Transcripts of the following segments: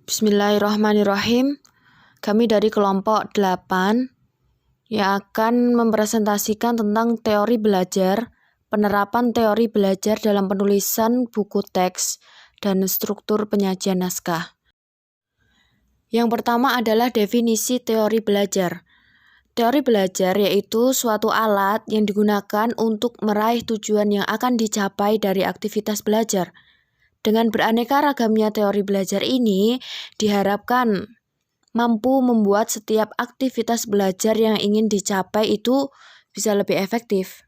Bismillahirrahmanirrahim. Kami dari kelompok 8 yang akan mempresentasikan tentang teori belajar, penerapan teori belajar dalam penulisan buku teks, dan struktur penyajian naskah. Yang pertama adalah definisi teori belajar. Teori belajar yaitu suatu alat yang digunakan untuk meraih tujuan yang akan dicapai dari aktivitas belajar. Dengan beraneka ragamnya teori belajar ini, diharapkan mampu membuat setiap aktivitas belajar yang ingin dicapai itu bisa lebih efektif.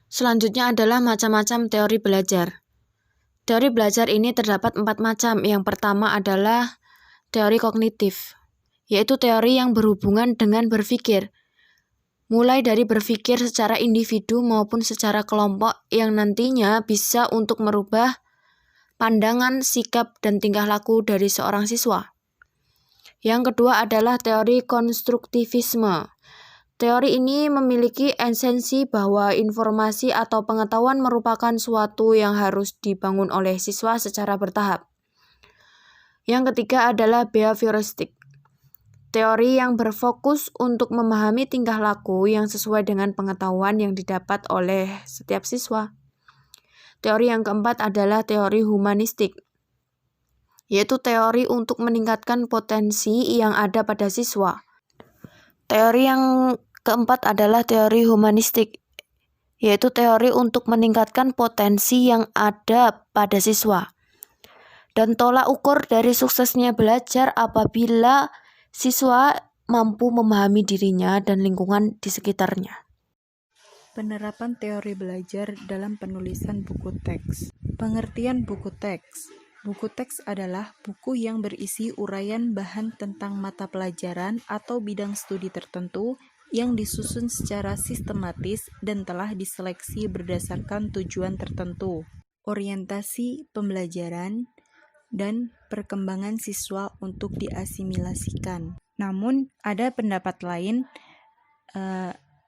Selanjutnya adalah macam-macam teori belajar. Teori belajar ini terdapat 4 macam. Yang pertama adalah teori kognitif, yaitu teori yang berhubungan dengan berpikir, mulai dari berpikir secara individu maupun secara kelompok yang nantinya bisa untuk merubah pandangan, sikap, dan tingkah laku dari seorang siswa. Yang kedua adalah teori konstruktivisme. Teori ini memiliki esensi bahwa informasi atau pengetahuan merupakan suatu yang harus dibangun oleh siswa secara bertahap. Yang ketiga adalah behavioristik. Teori yang berfokus untuk memahami tingkah laku yang sesuai dengan pengetahuan yang didapat oleh setiap siswa. Teori yang keempat adalah teori humanistik, yaitu teori untuk meningkatkan potensi yang ada pada siswa. Teori yang keempat adalah teori humanistik, yaitu teori untuk meningkatkan potensi yang ada pada siswa. Dan tolak ukur dari suksesnya belajar apabila siswa mampu memahami dirinya dan lingkungan di sekitarnya. Penerapan teori belajar dalam penulisan buku teks. Pengertian buku teks. Buku teks adalah buku yang berisi uraian bahan tentang mata pelajaran atau bidang studi tertentu yang disusun secara sistematis dan telah diseleksi berdasarkan tujuan tertentu, orientasi pembelajaran, dan perkembangan siswa untuk diasimilasikan. Namun, ada pendapat lain,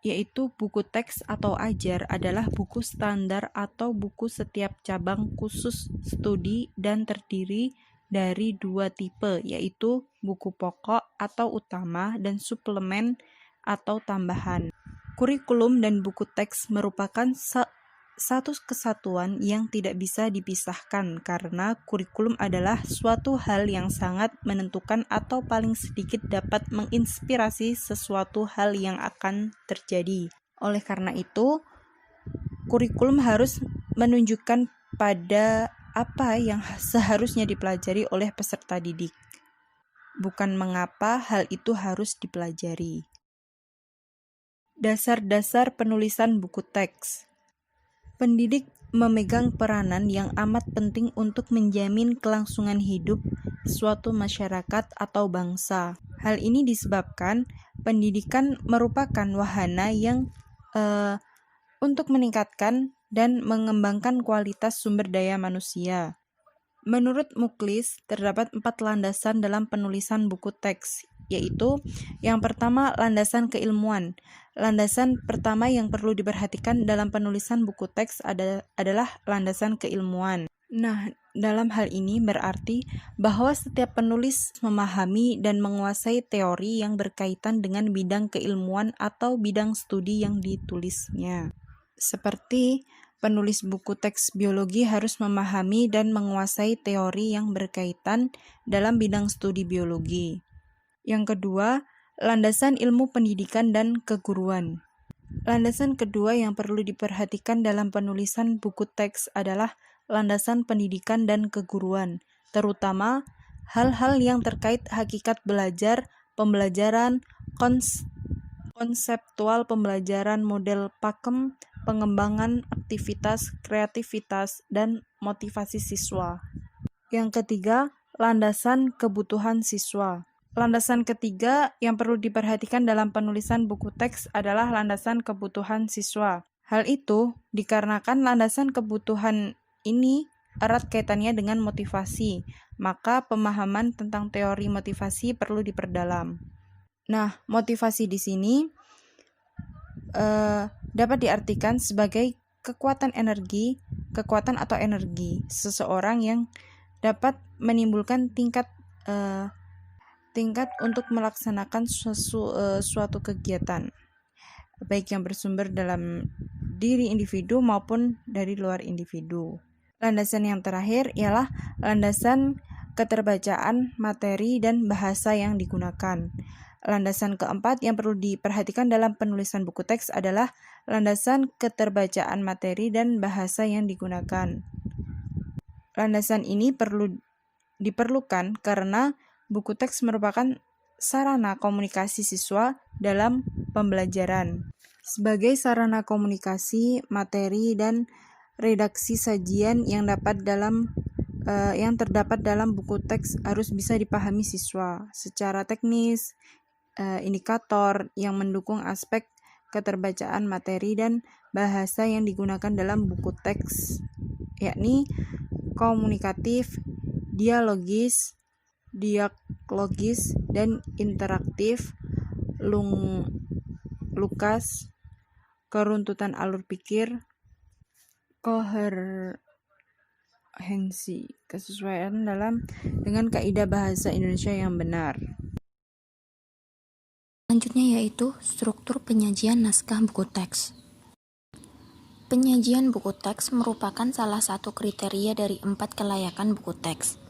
yaitu buku teks atau ajar adalah buku standar atau buku setiap cabang khusus studi dan terdiri dari 2 tipe, yaitu buku pokok atau utama dan suplemen atau tambahan. Kurikulum dan buku teks merupakan satu kesatuan yang tidak bisa dipisahkan karena kurikulum adalah suatu hal yang sangat menentukan atau paling sedikit dapat menginspirasi sesuatu hal yang akan terjadi. Oleh karena itu, kurikulum harus menunjukkan pada apa yang seharusnya dipelajari oleh peserta didik, bukan mengapa hal itu harus dipelajari. Dasar-dasar penulisan buku teks. Pendidik memegang peranan yang amat penting untuk menjamin kelangsungan hidup suatu masyarakat atau bangsa. Hal ini disebabkan pendidikan merupakan wahana yang untuk meningkatkan dan mengembangkan kualitas sumber daya manusia. Menurut Muklis, terdapat 4 landasan dalam penulisan buku teks, yaitu yang pertama, landasan keilmuan. Landasan pertama yang perlu diperhatikan dalam penulisan buku teks adalah landasan keilmuan. Nah, dalam hal ini berarti bahwa setiap penulis memahami dan menguasai teori yang berkaitan dengan bidang keilmuan atau bidang studi yang ditulisnya. Seperti penulis buku teks biologi harus memahami dan menguasai teori yang berkaitan dalam bidang studi biologi. Yang kedua, landasan ilmu pendidikan dan keguruan. Landasan kedua yang perlu diperhatikan dalam penulisan buku teks adalah landasan pendidikan dan keguruan, terutama hal-hal yang terkait hakikat belajar, pembelajaran, konseptual pembelajaran, model pakem, pengembangan aktivitas, kreativitas, dan motivasi siswa. Yang ketiga, landasan kebutuhan siswa. Landasan ketiga yang perlu diperhatikan dalam penulisan buku teks adalah landasan kebutuhan siswa. Hal itu dikarenakan landasan kebutuhan ini erat kaitannya dengan motivasi, maka pemahaman tentang teori motivasi perlu diperdalam. Nah, motivasi di sini dapat diartikan sebagai kekuatan atau energi seseorang yang dapat menimbulkan tingkat untuk melaksanakan suatu kegiatan, baik yang bersumber dalam diri individu maupun dari luar individu. Landasan yang terakhir ialah landasan keterbacaan materi dan bahasa yang digunakan. Landasan keempat yang perlu diperhatikan dalam penulisan buku teks adalah landasan keterbacaan materi dan bahasa yang digunakan. Landasan ini diperlukan karena buku teks merupakan sarana komunikasi siswa dalam pembelajaran. Sebagai sarana komunikasi, materi, dan redaksi sajian yang terdapat dalam buku teks harus bisa dipahami siswa. Secara teknis, indikator yang mendukung aspek keterbacaan materi dan bahasa yang digunakan dalam buku teks, yakni komunikatif, dialogis, dan interaktif, lukas, keruntutan alur pikir, koherensi, kesesuaian dengan kaidah bahasa Indonesia yang benar. Selanjutnya yaitu struktur penyajian naskah buku teks. Penyajian buku teks merupakan salah satu kriteria dari 4 kelayakan buku teks.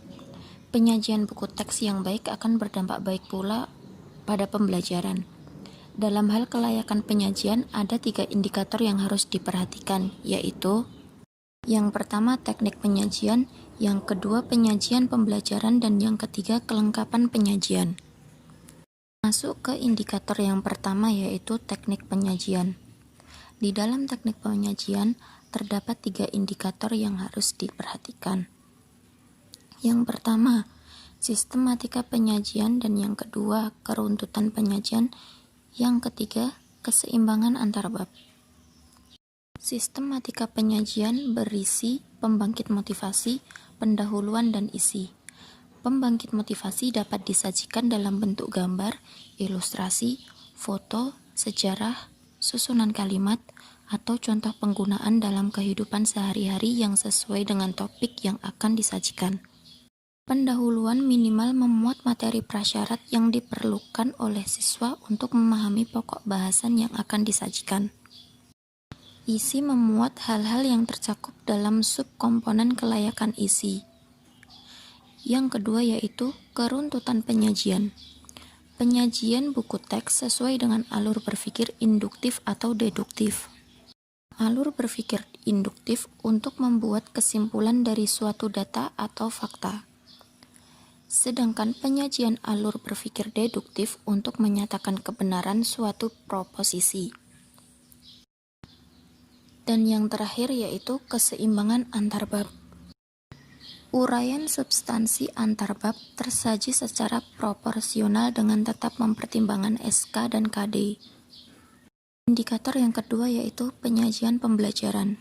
Penyajian buku teks yang baik akan berdampak baik pula pada pembelajaran. Dalam hal kelayakan penyajian, ada 3 indikator yang harus diperhatikan, yaitu yang pertama teknik penyajian, yang kedua penyajian pembelajaran, dan yang ketiga kelengkapan penyajian. Masuk ke indikator yang pertama yaitu teknik penyajian. Di dalam teknik penyajian terdapat 3 indikator yang harus diperhatikan. Yang pertama, sistematika penyajian, dan yang kedua, keruntutan penyajian, yang ketiga, keseimbangan antar bab. Sistematika penyajian berisi pembangkit motivasi, pendahuluan, dan isi. Pembangkit motivasi dapat disajikan dalam bentuk gambar, ilustrasi, foto, sejarah, susunan kalimat, atau contoh penggunaan dalam kehidupan sehari-hari yang sesuai dengan topik yang akan disajikan. Pendahuluan minimal memuat materi prasyarat yang diperlukan oleh siswa untuk memahami pokok bahasan yang akan disajikan. Isi memuat hal-hal yang tercakup dalam subkomponen kelayakan isi. Yang kedua yaitu keruntutan penyajian. Penyajian buku teks sesuai dengan alur berpikir induktif atau deduktif. Alur berpikir induktif untuk membuat kesimpulan dari suatu data atau fakta. Sedangkan penyajian alur berpikir deduktif untuk menyatakan kebenaran suatu proposisi. Dan yang terakhir yaitu keseimbangan antar bab. Uraian substansi antar bab tersaji secara proporsional dengan tetap mempertimbangkan SK dan KD. Indikator yang kedua yaitu penyajian pembelajaran.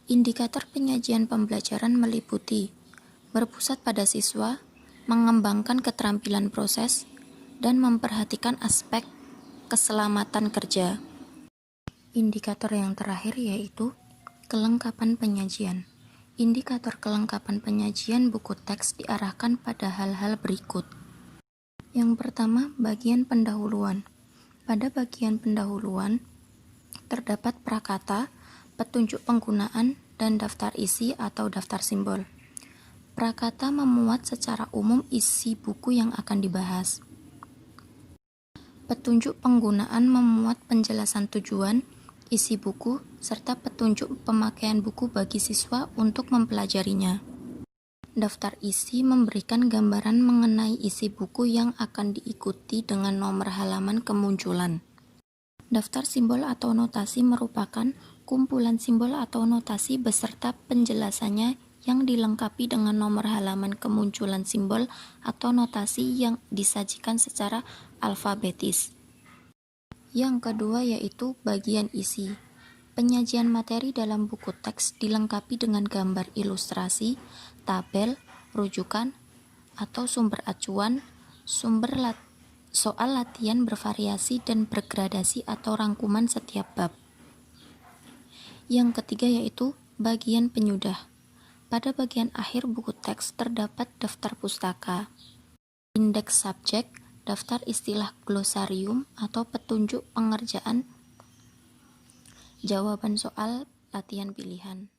Indikator penyajian pembelajaran meliputi berpusat pada siswa, mengembangkan keterampilan proses, dan memperhatikan aspek keselamatan kerja. Indikator yang terakhir yaitu kelengkapan penyajian. Indikator kelengkapan penyajian buku teks diarahkan pada hal-hal berikut. Yang pertama, bagian pendahuluan. Pada bagian pendahuluan, terdapat prakata, petunjuk penggunaan, dan daftar isi atau daftar simbol. Prakata memuat secara umum isi buku yang akan dibahas. Petunjuk penggunaan memuat penjelasan tujuan, isi buku, serta petunjuk pemakaian buku bagi siswa untuk mempelajarinya. Daftar isi memberikan gambaran mengenai isi buku yang akan diikuti dengan nomor halaman kemunculan. Daftar simbol atau notasi merupakan kumpulan simbol atau notasi beserta penjelasannya yang dilengkapi dengan nomor halaman kemunculan simbol atau notasi yang disajikan secara alfabetis. Yang kedua yaitu bagian isi. Penyajian materi dalam buku teks dilengkapi dengan gambar ilustrasi, tabel, rujukan, atau sumber acuan, soal latihan bervariasi dan bergradasi atau rangkuman setiap bab. Yang ketiga yaitu bagian penyudah. Pada bagian akhir buku teks terdapat daftar pustaka, indeks subjek, daftar istilah glosarium atau petunjuk pengerjaan jawaban soal latihan pilihan.